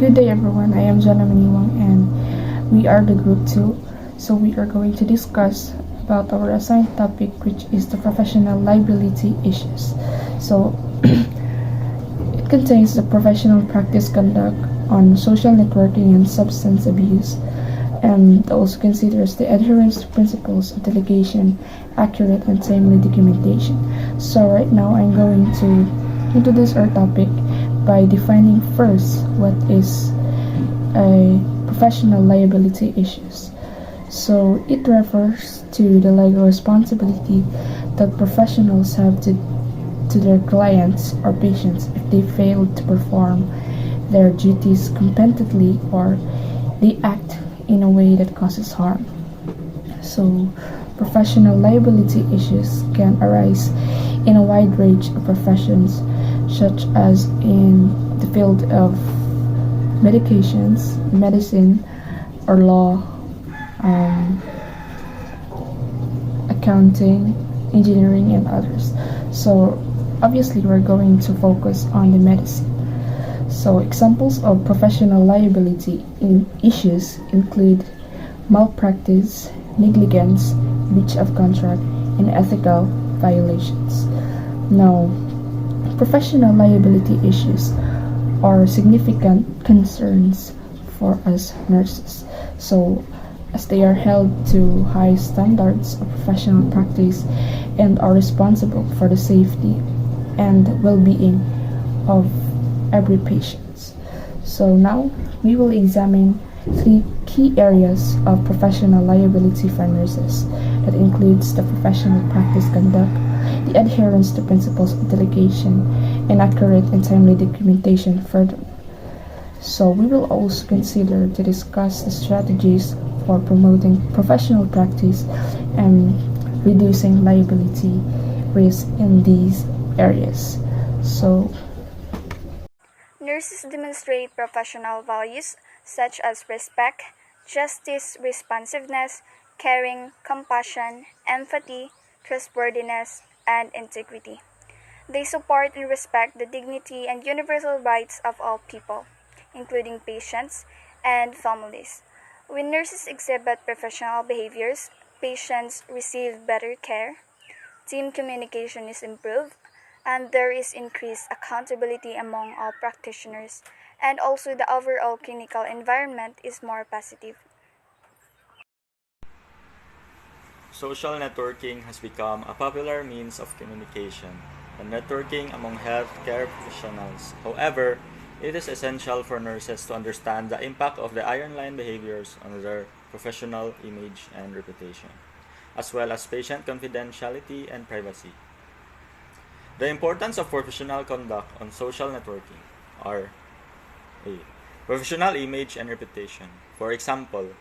Good day, everyone. I am Jana Maniwang, and we are the group 2. So, we are going to discuss about our assigned topic, which is the professional liability issues. So, it contains the professional practice conduct on social networking and substance abuse, and also considers the adherence to principles of delegation, accurate and timely documentation. So, right now, I'm going to introduce our topic by defining first what is a professional liability issues. So it refers to the legal responsibility that professionals have to their clients or patients if they fail to perform their duties competently or they act in a way that causes harm. So professional liability issues can arise in a wide range of professions, such as in the field of medications, medicine, or law, um, accounting, engineering, and others. So, obviously, we're going to focus on the medicine. So, examples of professional liability in issues include malpractice, negligence, breach of contract, and ethical violations. Now, professional liability issues are significant concerns for us nurses. So, as they are held to high standards of professional practice and are responsible for the safety and well-being of every patient. So now we will examine three key areas of professional liability for nurses. That includes the professional practice conduct, the adherence to principles of delegation, and accurate and timely documentation further. So we will also consider to discuss the strategies for promoting professional practice and reducing liability risk in these areas. So Nurses demonstrate professional values such as respect, justice, responsiveness, caring, compassion, empathy, trustworthiness, and integrity. They support and respect the dignity and universal rights of all people, including patients and families. When nurses exhibit professional behaviors, patients receive better care, team communication is improved, and there is increased accountability among all practitioners, and also the overall clinical environment is more positive. Social networking has become a popular means of communication and networking among healthcare professionals. However, it is essential for nurses to understand the impact of the iron line behaviors on their professional image and reputation, as well as patient confidentiality and privacy. The importance of professional conduct on social networking are A. Professional image and reputation. For example,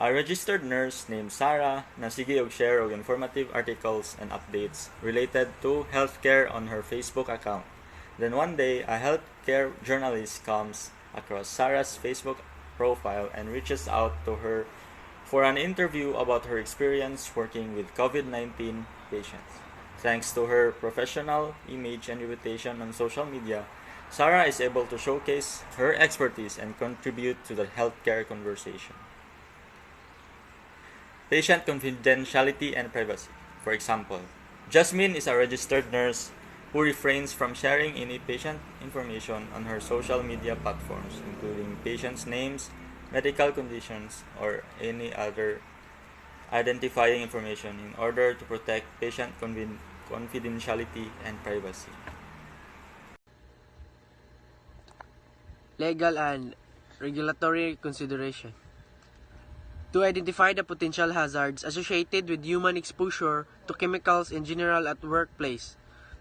a registered nurse named Sarah na sige og share og informative articles and updates related to healthcare on her Facebook account. Then one day, a healthcare journalist comes across Sarah's Facebook profile and reaches out to her for an interview about her experience working with COVID-19 patients. Thanks to her professional image and reputation on social media, Sarah is able to showcase her expertise and contribute to the healthcare conversation. Patient confidentiality and privacy. For example, Jasmine is a registered nurse who refrains from sharing any patient information on her social media platforms, including patients' names, medical conditions, or any other identifying information in order to protect patient confidentiality and privacy. Legal and regulatory consideration. To identify the potential hazards associated with human exposure to chemicals in general at workplace,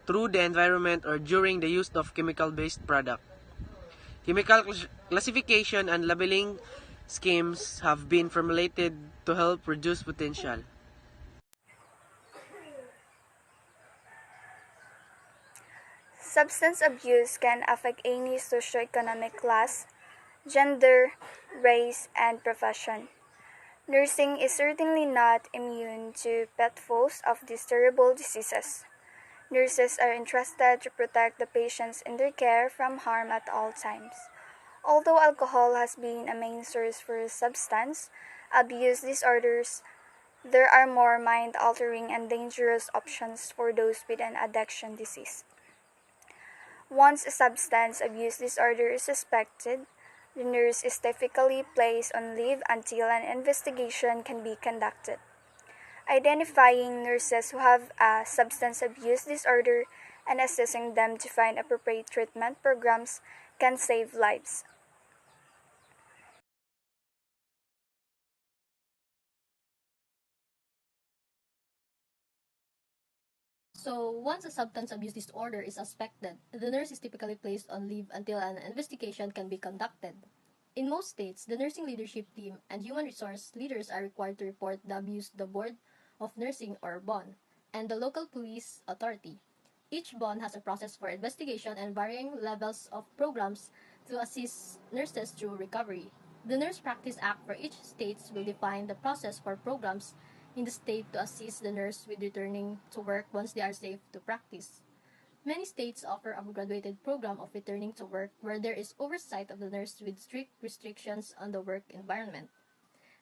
through the environment or during the use of chemical-based product. Chemical classification and labeling schemes have been formulated to help reduce potential. Substance abuse can affect any socioeconomic class, gender, race, and profession. Nursing is certainly not immune to pitfalls of these terrible diseases. Nurses are entrusted to protect the patients in their care from harm at all times. Although alcohol has been a main source for substance abuse disorders, there are more mind altering and dangerous options for those with an addiction disease. Once a substance abuse disorder is suspected, the nurse is typically placed on leave until an investigation can be conducted. Identifying nurses who have a substance abuse disorder and assessing them to find appropriate treatment programs can save lives. So, once a substance abuse disorder is suspected, the nurse is typically placed on leave until an investigation can be conducted. In most states, the nursing leadership team and human resource leaders are required to report the abuse to the Board of Nursing or BON and the local police authority. Each BON has a process for investigation and varying levels of programs to assist nurses through recovery. The Nurse Practice Act for each state will define the process for programs in the state to assist the nurse with returning to work once they are safe to practice. Many states offer a graduated program of returning to work where there is oversight of the nurse with strict restrictions on the work environment.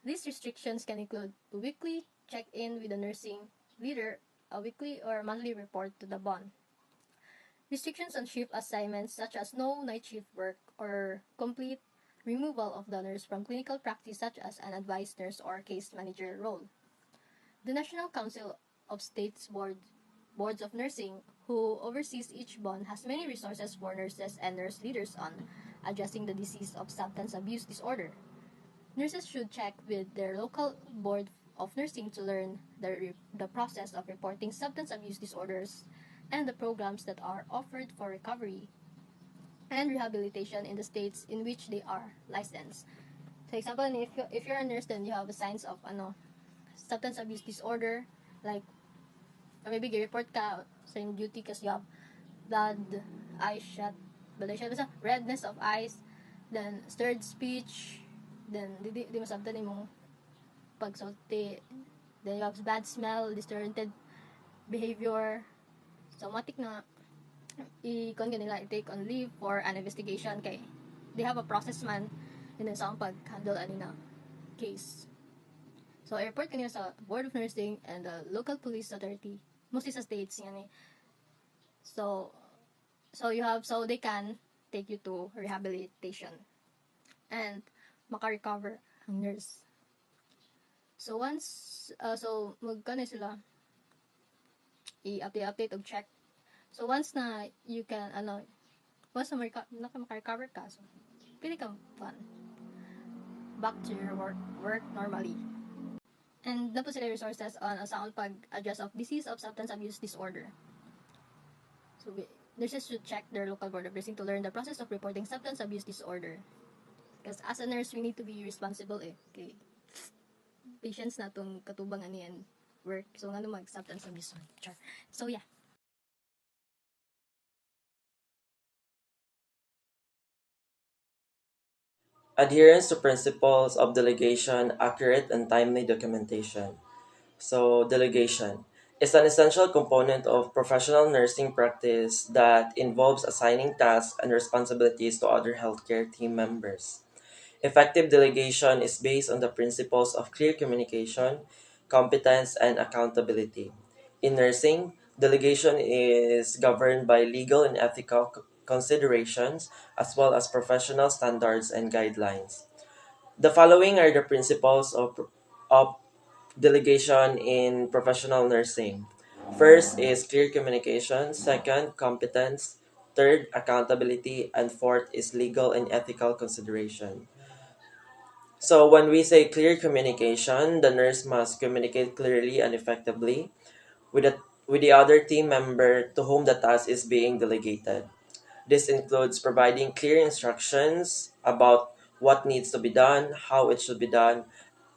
These restrictions can include a weekly check-in with the nursing leader, a weekly or monthly report to the BON. Restrictions on shift assignments such as no night shift work or complete removal of the nurse from clinical practice such as an advised nurse or case manager role. The National Council of States Boards of Nursing, who oversees each BON, has many resources for nurses and nurse leaders on addressing the disease of substance abuse disorder. Nurses should check with their local board of nursing to learn the process of reporting substance abuse disorders and the programs that are offered for recovery and rehabilitation in the states in which they are licensed. For example, if you're a nurse, then you have signs of substance abuse disorder, like maybe report ka sa yung duty kasi you have blood, eye shot, basta redness of eyes, then slurred speech, then di masabtan imong pagsulti, then you have bad smell, disoriented behavior, so matik na i-kon ka nila i-take on leave for an investigation kay they have a process man yun sa pag-handle ani na case. So, i-report kanina sa Board of Nursing and the local police authority, mostly sa states yan eh. So they can take you to rehabilitation and maka-recover ang nurse. So once magkano sila i-update og check. So once na you can once na maka-recover ka, so pwede kang back to your work normally. And na po sila resources on sound pag-address of disease of substance abuse disorder. So nurses should check their local board of nursing to learn the process of reporting substance abuse disorder. Because as a nurse, we need to be responsible kay patients na itong katubang aniyan work. So nga mag-substance abuse. So yeah. Adherence to principles of delegation, accurate and timely documentation. So, delegation is an essential component of professional nursing practice that involves assigning tasks and responsibilities to other healthcare team members. Effective delegation is based on the principles of clear communication, competence, and accountability. In nursing, delegation is governed by legal and ethical considerations as well as professional standards and guidelines. The following are the principles of delegation in professional nursing. First is clear communication, second, competence, third, accountability, and fourth is legal and ethical consideration. So, when we say clear communication, the nurse must communicate clearly and effectively with the other team member to whom the task is being delegated. This includes providing clear instructions about what needs to be done, how it should be done,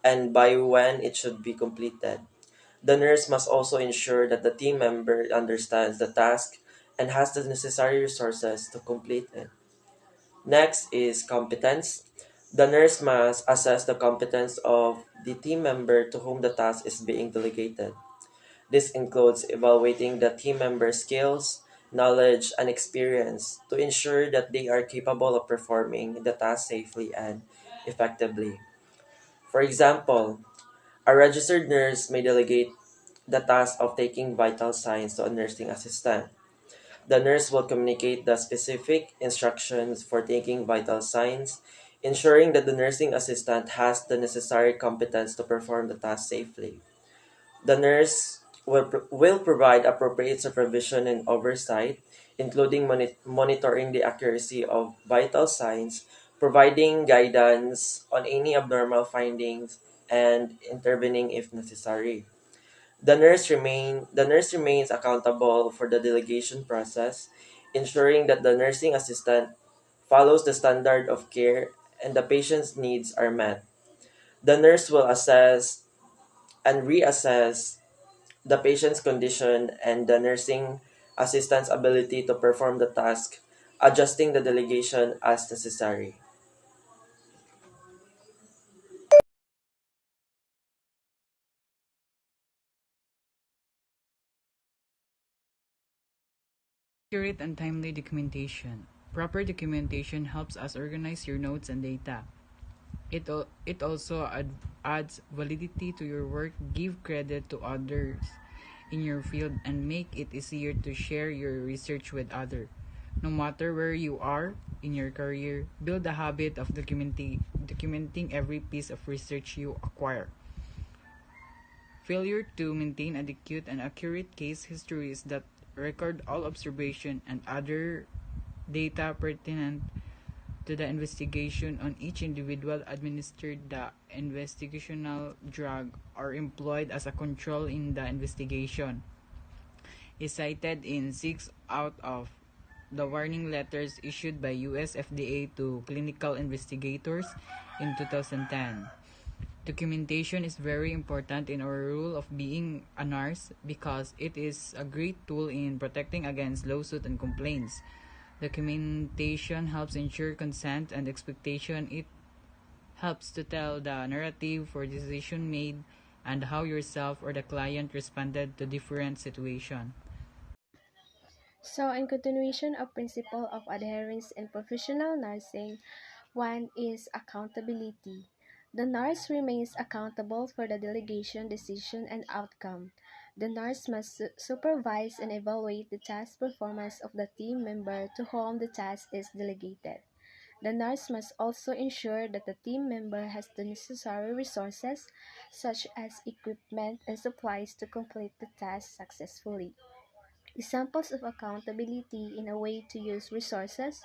and by when it should be completed. The nurse must also ensure that the team member understands the task and has the necessary resources to complete it. Next is competence. The nurse must assess the competence of the team member to whom the task is being delegated. This includes evaluating the team member's skills, knowledge, and experience to ensure that they are capable of performing the task safely and effectively. For example, a registered nurse may delegate the task of taking vital signs to a nursing assistant. The nurse will communicate the specific instructions for taking vital signs, ensuring that the nursing assistant has the necessary competence to perform the task safely. The nurse will provide appropriate supervision and oversight, including monitoring the accuracy of vital signs, providing guidance on any abnormal findings, and intervening if necessary. The nurse remains accountable for the delegation process, ensuring that the nursing assistant follows the standard of care and the patient's needs are met. The nurse will assess and reassess the patient's condition and the nursing assistant's ability to perform the task, adjusting the delegation as necessary. Accurate and timely documentation. Proper documentation helps us organize your notes and data. It also adds validity to your work, give credit to others in your field, and make it easier to share your research with others. No matter where you are in your career, build a habit of documenting every piece of research you acquire. Failure to maintain adequate and accurate case histories that record all observation and other data pertinent to the investigation on each individual administered the investigational drug or employed as a control in the investigation is cited in 6 out of the warning letters issued by US FDA to clinical investigators in 2010. Documentation is very important in our rule of being a nurse because it is a great tool in protecting against lawsuits and complaints. Documentation helps ensure consent and expectation. It helps to tell the narrative for decision made and how yourself or the client responded to different situations. So, in continuation of principle of adherence in professional nursing, one is accountability. The nurse remains accountable for the delegation, decision, and outcome. The nurse must supervise and evaluate the task performance of the team member to whom the task is delegated. The nurse must also ensure that the team member has the necessary resources, such as equipment and supplies, to complete the task successfully. Examples of accountability in a way to use resources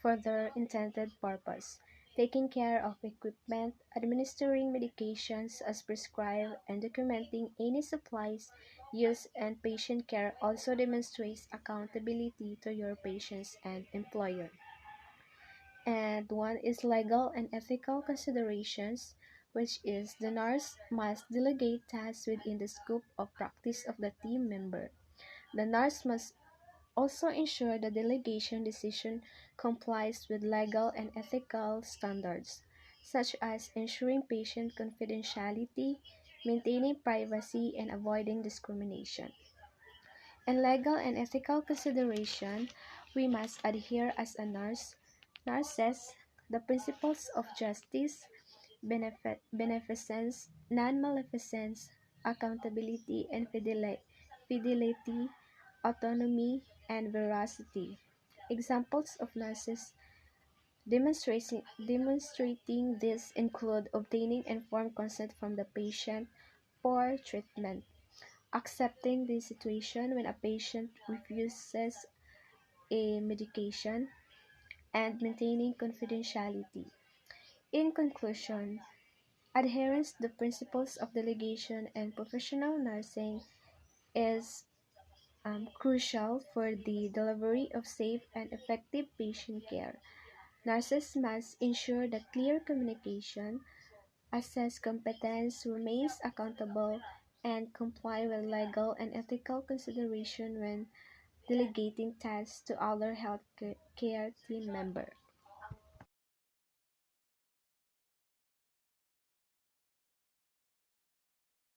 for their intended purpose: taking care of equipment, administering medications as prescribed, and documenting any supplies used, and patient care also demonstrates accountability to your patients and employer. And one is legal and ethical considerations, which is the nurse must delegate tasks within the scope of practice of the team member. The nurse must also ensure the delegation decision complies with legal and ethical standards, such as ensuring patient confidentiality, maintaining privacy, and avoiding discrimination. In legal and ethical consideration, we must adhere as a nurses, the principles of justice, beneficence, non-maleficence, accountability, and fidelity, autonomy, and veracity. Examples of nurses demonstrating this include obtaining informed consent from the patient for treatment, accepting the situation when a patient refuses a medication, and maintaining confidentiality. In conclusion, adherence to the principles of delegation and professional nursing is crucial for the delivery of safe and effective patient care. Nurses must ensure that clear communication, assess competence, remains accountable, and comply with legal and ethical consideration when delegating tasks to other healthcare team members.